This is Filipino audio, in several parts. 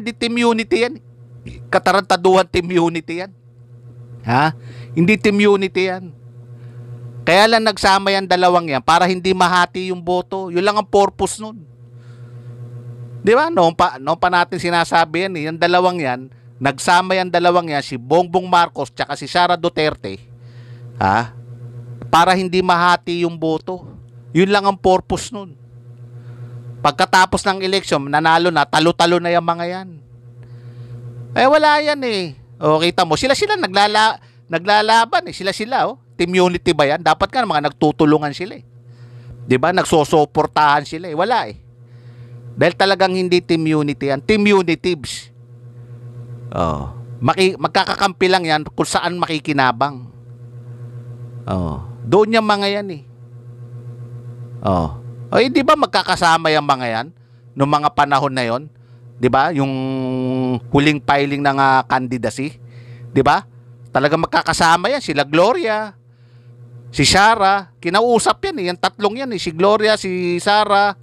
hindi team unity yan. Katarantaduhan team unity yan. Ha? Hindi team unity yan. Kaya lang nagsama yan dalawang yan para hindi mahati yung boto. Yun lang ang purpose nun. Di ba? Noong pa natin sinasabi yan, yung dalawang yan, nagsama yan dalawang yan, si Bongbong Marcos tsaka si Sara Duterte, ha? Para hindi mahati yung boto. Yun lang ang purpose nun. Pagkatapos ng eleksyon, nanalo na, talo-talo na yung mga yan. Eh wala yan eh. O kita mo, sila naglalaban eh. Sila oh. Team unity ba yan? Dapat nga mga nagtutulungan sila eh. 'Di ba? Nagsosuportahan sila eh. Wala eh. Dahil talagang hindi team unity yan. Team unitives. Oh, magkakakampi lang yan kung saan makikinabang. Oh, doon yung mga yan eh. Oh. O hindi ba magkakasama yung mga yan noong mga panahon na yon? 'Di ba? Yung huling filing ng candidacy, 'di ba? Talagang magkakasama yan sila Gloria, si Sara, kinausap yan eh, yung tatlong yan eh, si Gloria, si Sara,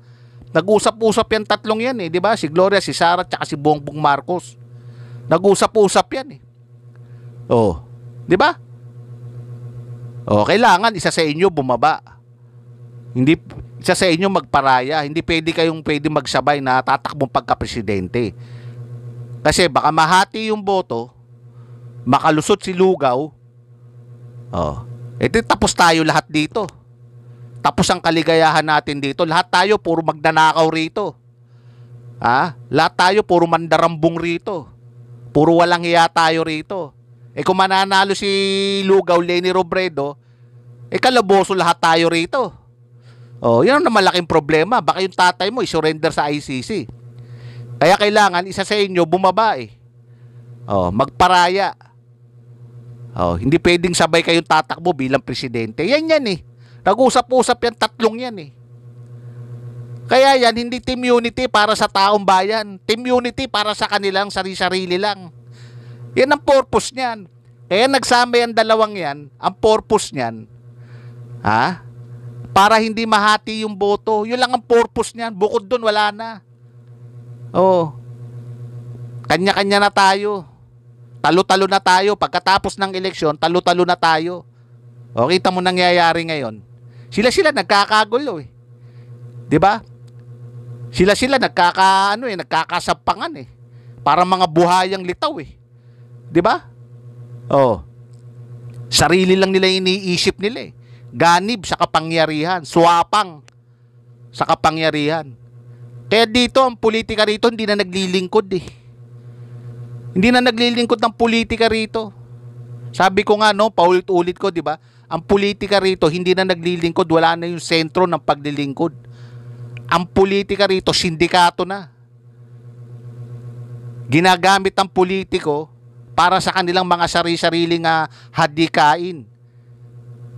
nag-usap-usap yan tatlong yan eh, 'di ba? Si Gloria, si Sara, tsaka si Bongbong Marcos. Nag-usap-usap yan eh. Oh, 'di ba? Oh, kailangan isa sa inyo bumaba. Hindi isa sa inyo magparaya, hindi pwede magsabay na tatakbong pagka-presidente. Kasi baka mahati yung boto, makalusot si Lugaw. Oh, edi tapos tayo lahat dito. Tapos ang kaligayahan natin dito. Lahat tayo puro magnanakaw rito. Ha? Lahat tayo puro mandarambong rito. Puro walang hiya tayo rito. Eh kung mananalo si Lugaw, Leni Robredo, eh kalaboso lahat tayo rito. Oh, yun ang malaking problema. Baka yung tatay mo i-surrender sa ICC. Kaya kailangan isa sa inyo bumaba eh. Oh, magparaya. Oh, hindi pwedeng sabay kayong tatakbo bilang presidente. Yan eh. Nag-usap-usap yan, tatlong yan eh. Kaya yan, hindi team unity para sa taong bayan. Team unity para sa kanilang sarili-sarili lang. Yan ang purpose niyan. Kaya nagsama yan dalawang yan. Ang purpose niyan, ha? Para hindi mahati yung boto. Yun lang ang purpose niyan. Bukod dun, wala na. Oh. Kanya-kanya na tayo. Talo-talo na tayo. Pagkatapos ng eleksyon, talo-talo na tayo. O, kita mo nangyayari ngayon. Sila nagkakagulo eh. 'Di ba? Sila nagkakasapangan eh. Para mga buhayang litaw eh. 'Di ba? Oh. Sarili lang nila iniisip nila eh. Ganib sa kapangyarihan, swapang sa kapangyarihan. Kaya dito ang politika rito hindi na naglilingkod eh. Hindi na naglilingkod ng politika rito. Sabi ko nga no, paulit-ulit ko, 'di ba? Ang politika rito hindi na naglilingkod, wala na yung sentro ng paglilingkod. Ang politika rito sindikato na. Ginagamit ang politiko para sa kanilang mga sarili-sariling hadikain.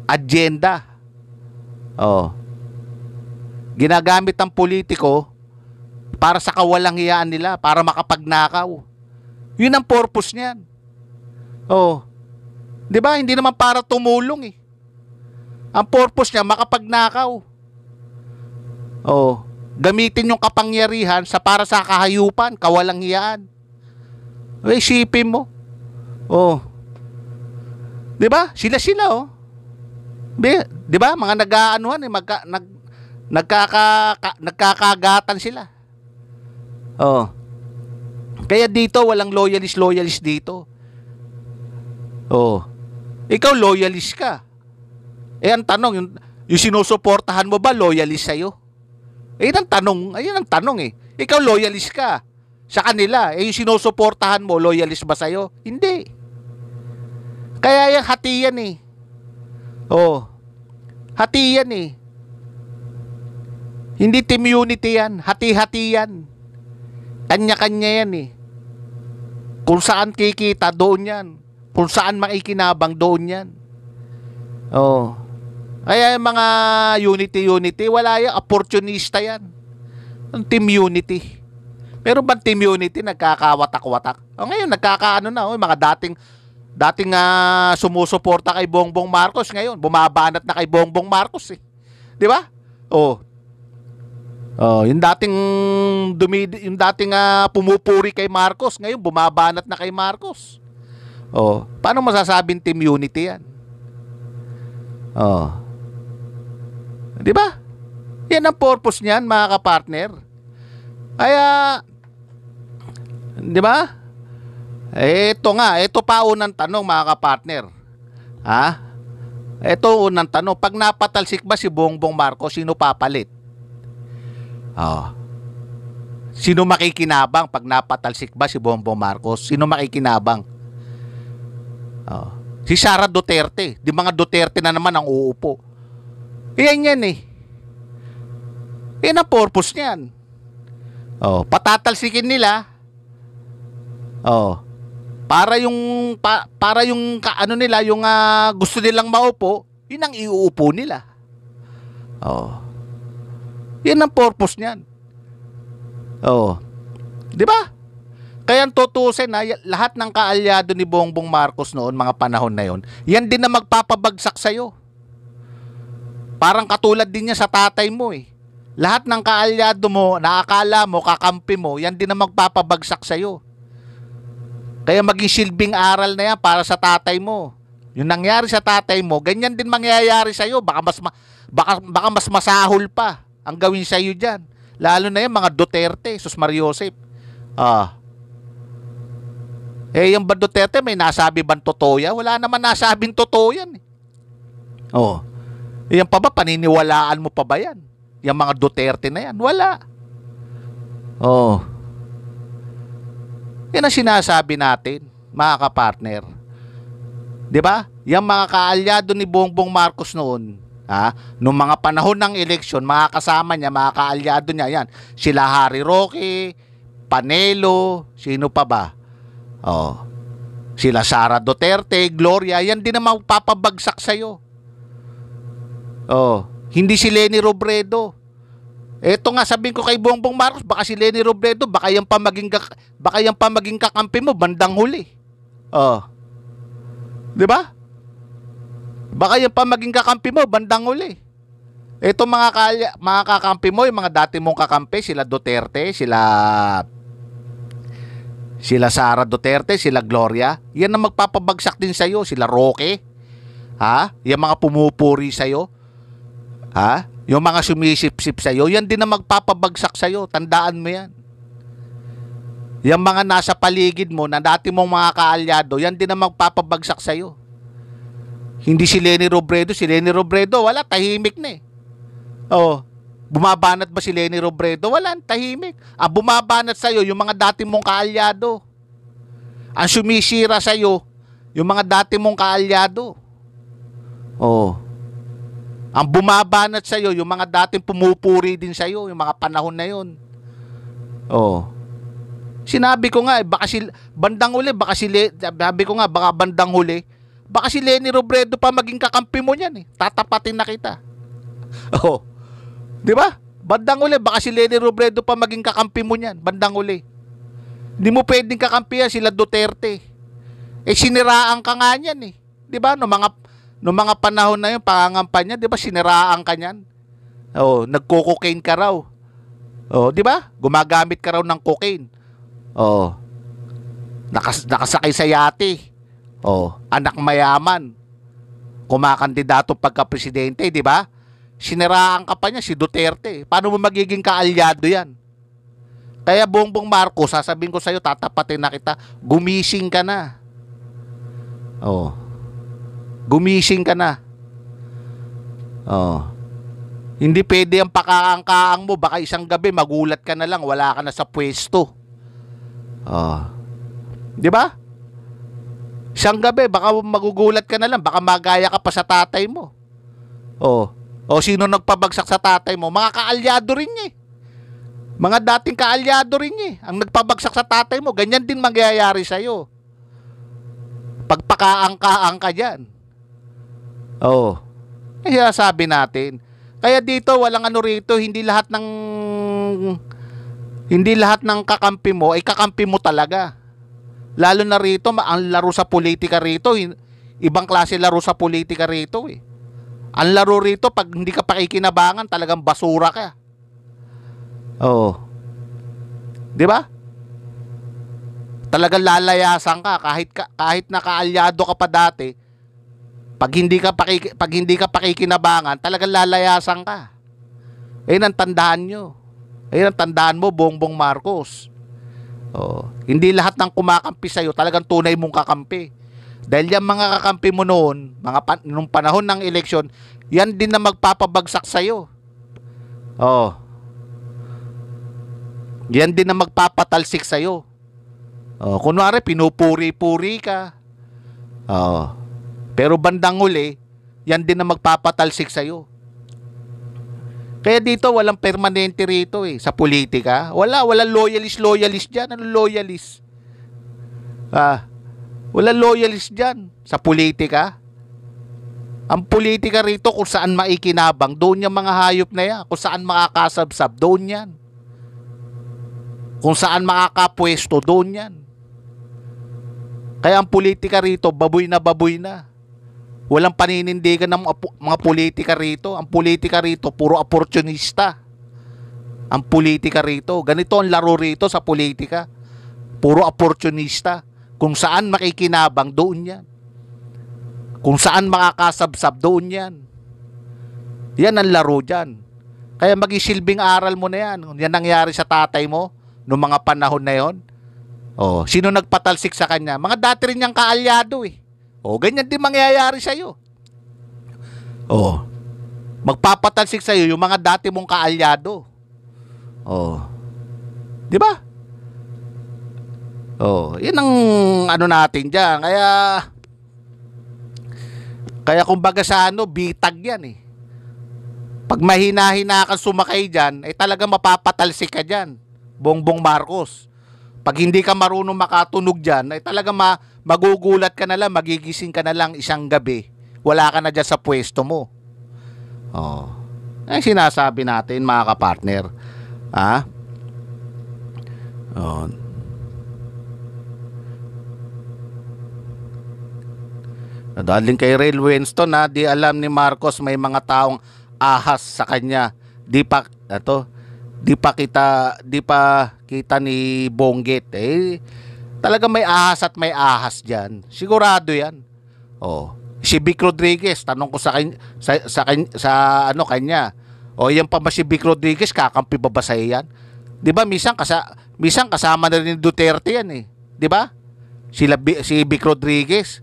Agenda. Oh. Ginagamit ang politiko para sa kawalang-hiyaan nila, para makapagnakaw. Yun ang purpose niyan. Oh. 'Di ba? Hindi naman para tumulong eh. Ang purpose niya makapagnakaw. Oh. Gamitin yung kapangyarihan para sa kahayupan, kawalang-hiyaan. Isipin mo. Oh. 'Di ba? Sila oh. 'Di ba? Mga nag-aanuhan eh, nagkakagatan sila. Oh. Kaya dito walang loyalist dito. Oh. Ikaw loyalist ka. Eh ang tanong, yung sinusuportahan mo ba loyalist sa'yo? Eh ang tanong, ayun ang tanong eh. Ikaw loyalist ka sa kanila. Eh yung sinusuportahan mo, loyalist ba sa'yo? Hindi. Kaya yung hati yan eh. Oh. Hati yan eh. Hindi team unity yan. Hati-hati yan. Kanya-kanya yan eh. Kung saan kikita, doon yan. Kung saan makikinabang, doon yan. Oh. Kaya yung mga unity, wala yan. Opportunista yan. Ang team unity. Pero ba team unity nagkakawatak-watak? O ngayon, nagkakaano na. Oh, mga dating sumusuporta kay Bongbong Marcos ngayon, bumabanat na kay Bongbong Marcos eh. 'Di ba? Oh. Oh, yung dating pumupuri kay Marcos, ngayon bumabanat na kay Marcos. Oh, paano masasabing team unity 'yan? Oh. 'Di ba? Yan ang purpose niyan, mga kapartner. Kaya 'di ba? Ito pa unang tanong, mga kapartner. Ha? Ito unang tanong, pag napatalsik ba si Bongbong Marcos, sino papalit? Oh. Sino makikinabang pag napatalsik ba si Bongbong Marcos? Sino makikinabang? Oh. Si Sara Duterte. Di mga Duterte na naman ang uupo. Yan eh. Yan ang purpose niyan. Oh, patatalsikin nila. Oh. Para yung ano nila, yung gusto nilang maupo, yun ang iuupo nila. Oh. Yan ang purpose niyan. Oh. 'Di ba? Kaya tutusin na lahat ng kaalyado ni Bongbong Marcos noon, mga panahon na yon, yan din na magpapabagsak sa iyo. Parang katulad din niya sa tatay mo eh. Lahat ng kaalyado mo, naakala mo, kakampi mo, yan din na magpapabagsak sa iyo. Kaya maging silbing aral na yan para sa tatay mo. Yung nangyari sa tatay mo, ganyan din mangyayari sa iyo. Baka mas masahol pa ang gawin sa iyo diyan. Lalo na yung mga Duterte, Sus Mariosep. Yung ba Duterte, may nasabi bang totoo yan? Wala naman nasabing totoo yan. Yan pa ba, paniniwalaan mo pa ba yan? Yung mga Duterte na yan? Wala. Yan ang sinasabi natin, mga kapartner. 'Di ba? Yung mga kaalyado ni Bongbong Marcos noon, nung mga panahon ng eleksyon, mga kasama niya, mga kaalyado niya, yan. Sila Harry Roque, Panelo, sino pa ba? Sila Sara Duterte, Gloria, yan din ang magpapabagsak sa'yo. Hindi si Leni Robredo. Eto nga, sabihin ko kay Bongbong Marcos, baka si Leni Robredo, baka yung pamaging kakampi mo, bandang huli. 'Di ba? Baka yung pamaging kakampi mo, bandang huli. Ito mga kakampi mo, yung mga dati mong kakampi, sila Duterte, sila Sara Duterte, sila Gloria, yan ang magpapabagsak din sa'yo. Sila Roque, yung mga pumupuri sa'yo, yung mga sumisip-sip sa'yo, yan din ang magpapabagsak sa'yo. Tandaan mo yan. Yung mga nasa paligid mo, na dati mong mga kaalyado, yan din ang magpapabagsak sa'yo. Hindi si Leni Robredo. Si Leni Robredo, wala, tahimik na eh. Bumabanat ba si Leni Robredo? Wala, tahimik. Bumabanat sa'yo yung mga dati mong kaalyado. Ang sumisira sa'yo, yung mga dati mong kaalyado. Ang bumabanat sa'yo, yung mga dating pumupuri din sa'yo, yung mga panahon na yun. Sinabi ko nga, baka bandang huli, sabi ko nga, baka bandang huli, baka si Leni Robredo pa maging kakampi mo niyan eh. Tatapatin na kita. 'Di ba? Bandang huli, baka si Leni Robredo pa maging kakampi mo niyan, bandang huli. Hindi mo pwedeng kakampihan sila Duterte. Siniraan ka nga niyan eh. 'Di ba? No mga panahon na 'yung pangangampanya, 'di ba, siniraan ka niyan? Nagko-cocaine ka raw. 'Di ba? Gumagamit ka raw ng cocaine. Nakasakay sa yate. Anak mayaman. Kumakandidato pagka-presidente, 'di ba? Siniraan ka pa niya si Duterte. Paano mo magiging kaalyado 'yan? Kaya Bongbong Marcos, sasabihin ko sa iyo, tatapatin na kita, gumising ka na. Gumising ka na. Hindi pwede ang pakaangkaang mo, baka isang gabi magulat ka na lang, wala ka na sa pwesto. 'Di ba? Isang gabi baka magugulat ka na lang, baka magaya ka pa sa tatay mo. Sino nagpabagsak sa tatay mo? Mga kaalyado rin niya eh. Mga dating kaalyado rin niya eh. Ang nagpabagsak sa tatay mo, ganyan din mangyayari sa iyo. Pagpakaangkaang ka diyan. Kaya sabi natin, kaya dito walang ano rito, hindi lahat ng kakampi mo ay kakampi mo talaga. Lalo na rito, ang laro sa politika rito, ibang klase laro sa politika rito eh. Ang laro rito, pag hindi ka pakikinabangan, talagang basura ka. Oh. 'Di ba? Talagang lalayasan ka kahit nakaalyado ka pa dati. Pag hindi ka pakikinabangan, talagang lalayasan ka. Ayun ang tandaan nyo. Ayun ang tandaan mo, Bongbong Marcos. Oh, hindi lahat ng kumakampi sa'yo talagang tunay mong kakampi. Dahil yung mga kakampi mo noon, nung panahon ng eleksyon, yan din na magpapabagsak sa'yo. Oh. Yan din na magpapatalsik sa'yo. Oh, kunwari, pinupuri-puri ka. Oh. Pero bandang huli, yan din na magpapatalsik sa'yo. Kaya dito, walang permanente rito sa politika. Walang loyalist dyan. Ano loyalist? Walang loyalist dyan sa politika. Ang politika rito, kung saan maikinabang, doon yung mga hayop na yan. Kung saan makakasabsab, doon yan. Kung saan makakapwesto, doon yan. Kaya ang politika rito, baboy na. Walang paninindigan ng mga politika rito. Ang politika rito, puro oportunista. Ang politika rito, ganito ang laro rito sa politika. Puro oportunista. Kung saan makikinabang, doon yan. Kung saan makakasabsab, doon yan. Yan ang laro dyan. Kaya magisilbing aral mo na yan. Yan nangyari sa tatay mo noong mga panahon na yon. Oh, sino nagpatalsik sa kanya? Mga dati rin niyang kaalyado Oh, ganyan din mangyayari sa'yo. Oh, magpapatalsik sa'yo yung mga dati mong kaalyado. Oh, di ba? Oh, yun ang ano natin dyan. Kaya kumbaga sa bitag yan Pag mahina-hina kang sumakay dyan, talaga mapapatalsik ka dyan, Bongbong Marcos. Pag hindi ka marunong makatunog dyan, talaga magugulat ka na lang, magigising ka na lang isang gabi. Wala ka na dyan sa pwesto mo. Oh. Sinasabi natin, mga kapartner. Oh. Nadaling kay Rail Winston di alam ni Marcos may mga taong ahas sa kanya. Di pa kita ni Bonggit talaga may ahas at may ahas diyan. Sigurado 'yan. Oh, si Vic Rodriguez, tanong ko sa kanya. Yan pa ba si Vic Rodriguez, kakampi ba sa iyan? 'Di ba minsan kasama na rin ni Duterte yan 'Di ba? Si Vic Rodriguez.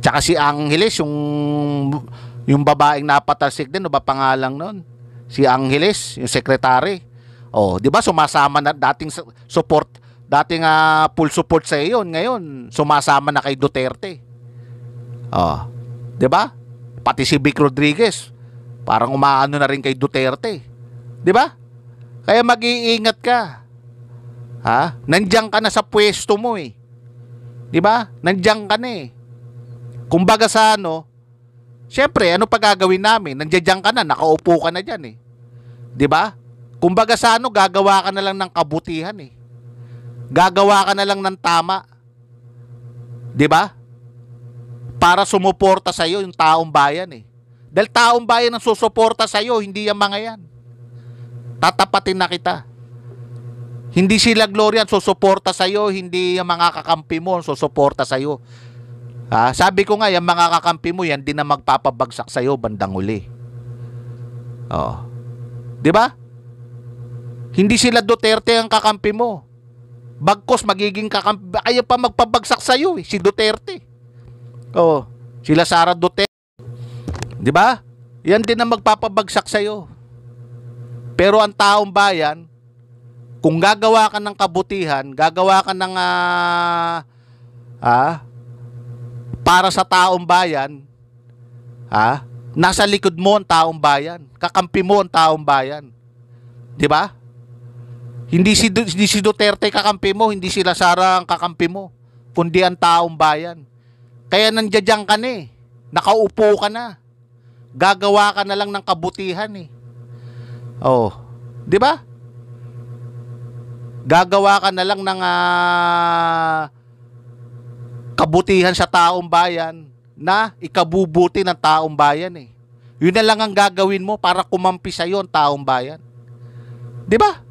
Tsaka si Angeles, yung babaeng napatalsik din, ba pangalang nun? Si Angeles, yung secretary. Oh, 'di ba sumasama na dating full support sa iyo ngayon, sumasama na kay Duterte. Oh, 'di ba? Pati si Vic Rodriguez, parang umaano na rin kay Duterte. 'Di ba? Kaya mag-iingat ka. Nandiyan ka na sa pwesto mo 'Di ba? Nandiyan ka na Kumbaga sa syempre, ano pa gagawin namin? Nandiyan ka na, nakaupo ka na dyan 'Di ba? Kumbaga sa gagawa ka na lang ng kabutihan Gagawa ka na lang ng tama. 'Di ba? Para sumuporta sa iyo yung taong bayan Dahil taong bayan ang susuporta sa iyo, hindi yung mga yan. Tatapatin na kita. Hindi sila Gloria ang susuporta sa iyo, hindi yung mga kakampi mo ang susuporta sa iyo. Sabi ko nga, yung mga kakampi mo, yan din na magpapabagsak sa'yo bandang uli. Oh. 'Di ba? Hindi sila Duterte ang kakampi mo. Bagkos magiging kakampi, kaya pa magpabagsak sa'yo si Duterte. Oh, sila Sara Duterte. 'Di ba? Yan din na magpapabagsak sa'yo. Pero ang taong bayan, kung gagawa ka ng kabutihan, gagawa ka ng para sa taong bayan, nasa likod mo ang taong bayan, kakampi mo ang taong bayan. 'Di ba? Hindi si Duterte kakampi mo, hindi sila Sara ang kakampi mo, kundi ang taong bayan. Kaya nandiyan ka na nakaupo ka na. Gagawa ka na lang ng kabutihan Oh, 'di ba? Gagawa ka na lang ng kabutihan sa taong bayan na ikabubuti ng taong bayan Yun na lang ang gagawin mo para kumampi sa iyo ang taong bayan. 'Di 'Di ba?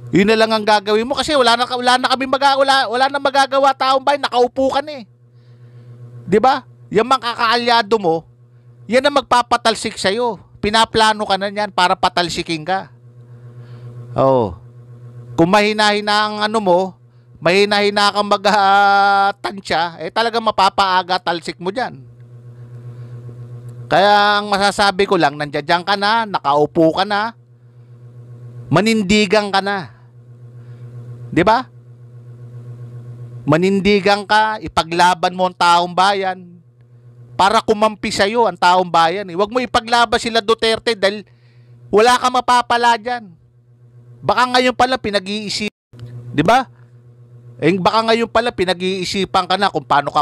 Yun na lang ang gagawin mo kasi wala na kami wala na magagawa taong bayan, nakaupo ka na eh. 'Di ba? Yung mga kakaalyado mo, yan ang magpapatalsik sa'yo. Pinaplano ka na yan para patalsikin ka. Oo. Kung mahina-hina ang ano mo, mahina-hina kang mag-tansya, eh talagang mapapaaga talsik mo dyan. Kaya ang masasabi ko lang, nandiyan ka na, nakaupo ka na, manindigan ka na. 'Di ba? Manindigan ka, ipaglaban mo ang taong bayan para kumampi sa'yo ang taong bayan. Huwag mo ipaglaban sila Duterte dahil wala kang mapapala dyan. Baka ngayon pala pinag-iisipan, 'di ba? Baka ngayon pala pinag-iisipan ka na kung paano ka